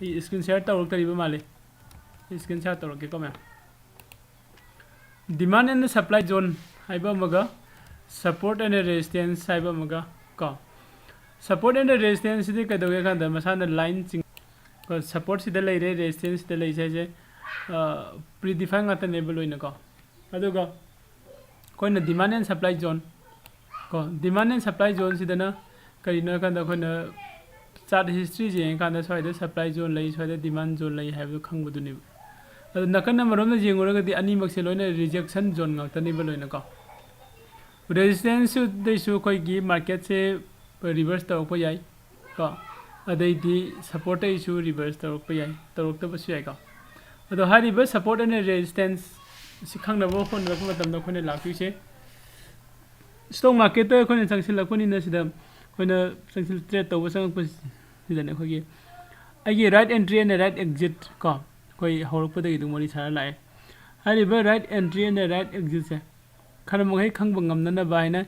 screen share तौरक्तरीब माले screen share तौरके को ma'am demand and supply zone है support and resistance है को सपोर्ट एंड रेजिस्टेंस कदे खाद मसाना लाइन चिंग सपोर्ट से लेरे रेजिस्टेंस से प्रीडिफाइन लोनको अखोना डिमांड एंड सप्लाई जोन को डिमांड एंड सप्लाई जोन से कहीं अखोना चार्ट हिस्ट्री जेंग स्वाद सप्लाई जोन लई स्वाद डिमांड जोन लई है खंगबदुनी नकन मरोम जेंगुरगदी अनीमकसे लोइना रिजेक्शन जोन गातनीब लोइनको रेजिस्टेंस अखोगी मार्केट से रिवर्स तौरप याई को अदैदी सपोर्ट रिवर्स तौरप याई तौरक्तबसु याई को अदो हारिबा सपोर्ट एंड रेजिस्टेंस खंगनब होनरप मतम अखोना लाक्युसे स्टॉक मार्केट अखोना चंगसिलपनिना सिदा अखोना चंगसिल ट्रेड तौब चंगपसिदने अखोगी आइगे right entry and right exit को कोई हौरपदगी दुमोरी सारा लाए हारिबा right entry and right exit से खरमगै खंगब ngamnana बायना